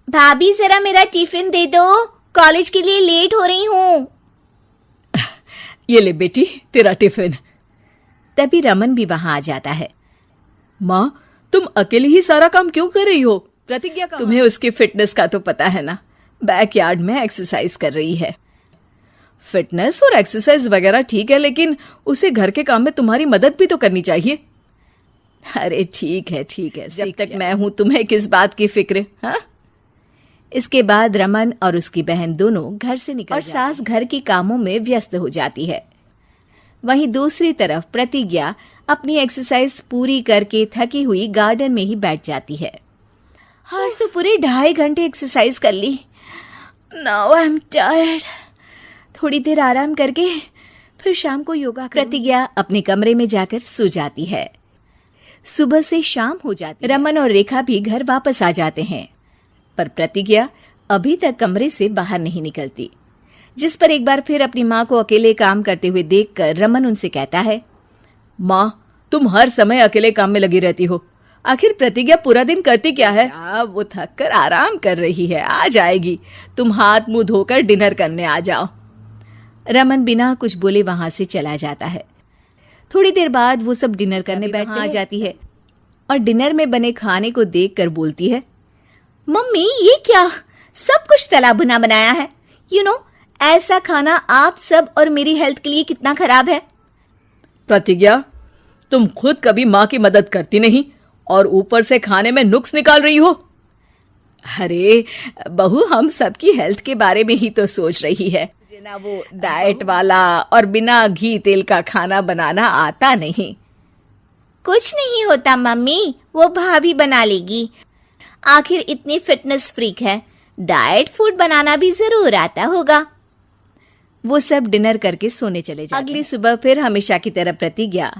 भाभी जरा मेरा टिफिन दे दो, कॉलेज के लिए लेट हो रही हूँ। ये ले बेटी तेरा टिफिन। तभी रमन भी वहां आ जाता है। माँ, तुम अकेले ही सारा काम क्यों कर रही हो? प्रतिज्ञा कहाँ? तुम्हें उसकी फिटनेस का तो पता है ना, बैकयार्ड में एक्सरसाइज कर रही है। फिटनेस और एक्सरसाइज वगैरह ठीक है, लेकिन उसे घर के काम में तुम्हारी मदद भी तो करनी चाहिए। अरे ठीक है, जब तक मैं हूं तुम्हें किस बात की फिक्र? हाँ। इसके बाद रमन और उसकी बहन दोनों घर से निकल और सास घर के कामों में व्यस्त हो जाती है। वहीं दूसरी तरफ प्रतिज्ञा अपनी एक्सरसाइज पूरी करके थकी हुई गार्डन में ही बैठ जाती है। आज तो पूरे 2.5 घंटे एक्सरसाइज कर ली। Now I am tired. थोड़ी देर आराम करके फिर शाम को योगा करूं। प्रतिज्ञा अपने कमरे में जाकर सो जाती है। सुबह से शाम हो जाती है। रमन और रेखा भी घर वापस आ जाते हैं, पर प्रतिज्ञा अभी तक कमरे से बाहर नहीं निकलती, जिस पर एक बार फिर अपनी माँ को अकेले काम करते हुए देखकर रमन उनसे कहता है, माँ, तुम हर समय अकेले काम में लगी रहती हो। आखिर प्रतिज्ञा पूरा दिन करती क्या है? वो थक कर आराम कर रही है, आ जाएगी। तुम हाथ मुंह धोकर डिनर करने आ जाओ। रमन बिना कुछ बोले वहां से चला जाता है। थोड़ी देर बाद वो सब डिनर करने बैठने आ जाती है और डिनर में बने खाने को देखकर बोलती है, मम्मी ये क्या, सब कुछ तला भुना बनाया है। ऐसा खाना आप सब और मेरी हेल्थ के लिए कितना खराब है। प्रतिज्ञा, तुम खुद कभी माँ की मदद करती नहीं और ऊपर से खाने में नुक्स निकाल रही हो। अरे बहू, हम सबकी हेल्थ के बारे में ही तो सोच रही है। ना वो डाइट वाला और बिना घी तेल का खाना बनाना आता नहीं। कुछ नहीं होता मम्मी, वो भाभी बना लेगी। आखिर इतनी फिटनेस फ्रीक है, डाइट फूड बनाना भी जरूर आता होगा। वो सब डिनर करके सोने चले जाते हैं। अगली सुबह फिर हमेशा की तरह प्रतिज्ञा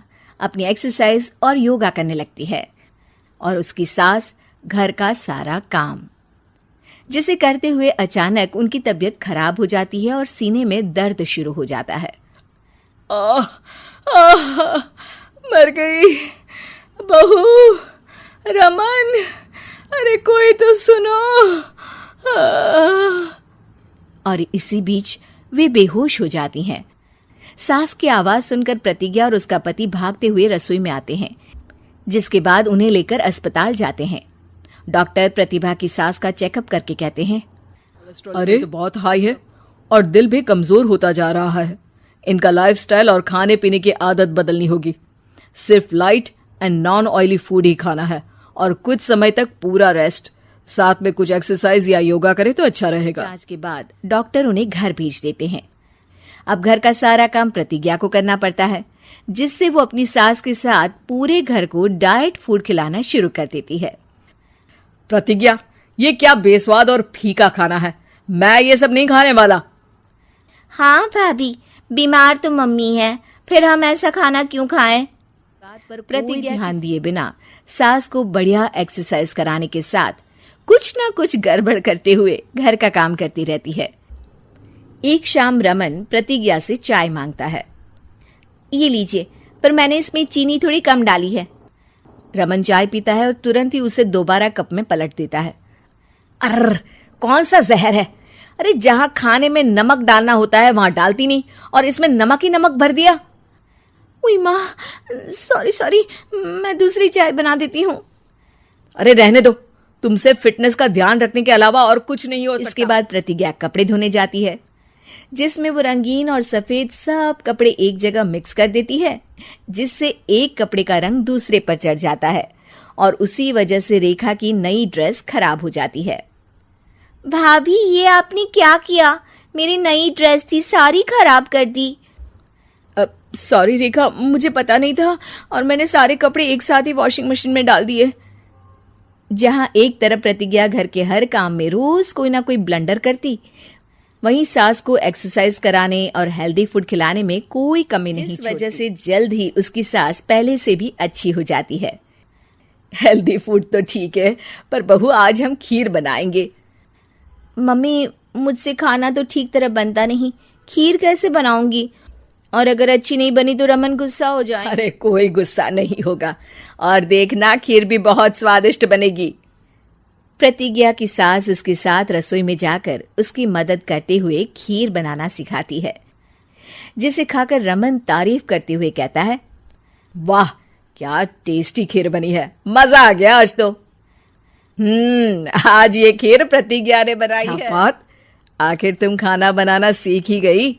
अपनी एक्सरसाइज और योगा करने लगती है और उसकी सास घर का सारा काम, जिसे करते हुए अचानक उनकी तबीयत खराब हो जाती है और सीने में दर्द शुरू हो जाता है। मर गई बहू। रमन, अरे कोई तो सुनो। और इसी बीच वे बेहोश हो जाती हैं। सास की आवाज सुनकर प्रतिज्ञा और उसका पति भागते हुए रसोई में आते हैं, जिसके बाद उन्हें लेकर अस्पताल जाते हैं। डॉक्टर प्रतिभा की सास का चेकअप करके कहते हैं, अरे तो बहुत हाई है और दिल भी कमजोर होता जा रहा है। इनका लाइफस्टाइल और खाने पीने की आदत बदलनी होगी। सिर्फ light and non oily food ही खाना है और कुछ समय तक पूरा रेस्ट, साथ में कुछ एक्सरसाइज या योगा करे तो अच्छा रहेगा। जांच के बाद डॉक्टर उन्हें घर भेज देते हैं। अब घर का सारा काम प्रतिज्ञा को करना पड़ता है, जिससे वो अपनी सास के साथ पूरे घर को डाइट फूड खिलाना शुरू कर देती है। प्रतिज्ञा, ये क्या बेस्वाद और फीका खाना है, मैं ये सब नहीं खाने वाला। हाँ भाभी, बीमार तो मम्मी है, फिर हम ऐसा खाना क्यों खाएं? बात पर प्रतिज्ञा ध्यान दिए बिना सास को बढ़िया एक्सरसाइज कराने के साथ कुछ ना कुछ गड़बड़ करते हुए घर का काम करती रहती है। एक शाम रमन प्रतिज्ञा से चाय मांगता है। ये लीजिए, पर मैंने इसमें चीनी थोड़ी कम डाली है। रमन चाय पीता है और तुरंत ही उसे दोबारा कप में पलट देता है। अर्र, कौन सा जहर है? अरे जहां खाने में नमक डालना होता है वहां डालती नहीं और इसमें नमक ही नमक भर दिया। उई माँ, सॉरी, मैं दूसरी चाय बना देती हूँ। अरे रहने दो, तुमसे फिटनेस का ध्यान रखने के अलावा और कुछ नहीं हो सकता। इसके बाद प्रतिज्ञा कपड़े धोने जाती है, जिसमें वो रंगीन और सफेद सब कपड़े एक जगह मिक्स कर देती है, जिससे एक कपड़े का रंग दूसरे पर चढ़ जाता है और उसी वजह से रेखा की नई ड्रेस खराब हो जाती है। भाभी, ये आपने क्या किया? मेरी नई ड्रेस थी, सारी खराब कर दी। सॉरी रेखा, मुझे पता नहीं था और मैंने सारे कपड़े एक साथ ही वॉशिंग मशीन में डाल दिए। जहां एक तरफ प्रतिज्ञा घर के हर काम में रोज कोई ना कोई ब्लंडर करती, वहीं सास को एक्सरसाइज कराने और हेल्दी फूड खिलाने में कोई कमी नहीं छोड़ती। इस वजह से जल्द ही उसकी सास पहले से भी अच्छी हो जाती है। हेल्दी फूड तो ठीक है, पर बहू आज हम खीर बनाएंगे। मम्मी, मुझसे खाना तो ठीक तरह बनता नहीं, खीर कैसे बनाऊंगी? और अगर अच्छी नहीं बनी तो रमन गुस्सा हो जाए। अरे कोई गुस्सा नहीं होगा और देखना, खीर भी बहुत स्वादिष्ट बनेगी। प्रतिज्ञा की सास उसके साथ रसोई में जाकर उसकी मदद करते हुए खीर बनाना सिखाती है, जिसे खाकर रमन तारीफ करते हुए कहता है, वाह क्या टेस्टी खीर बनी है, मजा आ गया आज तो। आज ये खीर प्रतिज्ञा ने बनाई क्या है। बात? आखिर तुम खाना बनाना सीख ही गई।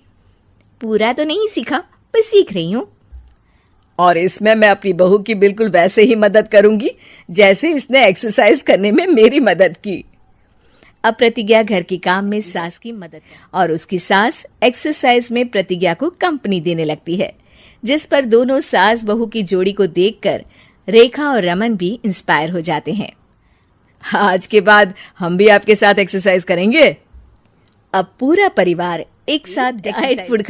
पूरा तो नहीं सीखा, पर सीख रही हूँ। और इसमें मैं अपनी बहू की बिल्कुल वैसे ही मदद करूंगी जैसे इसने एक्सरसाइज करने में मेरी मदद की। अब प्रतिज्ञा घर के काम में सास की मदद और उसकी सास एक्सरसाइज में प्रतिज्ञा को कंपनी देने लगती है, जिस पर दोनों सास बहू की जोड़ी को देखकर रेखा और रमन भी इंस्पायर हो जाते हैं। आज के बाद हम भी आपके साथ एक्सरसाइज करेंगे। अब पूरा परिवार एक साथ डाइट फूड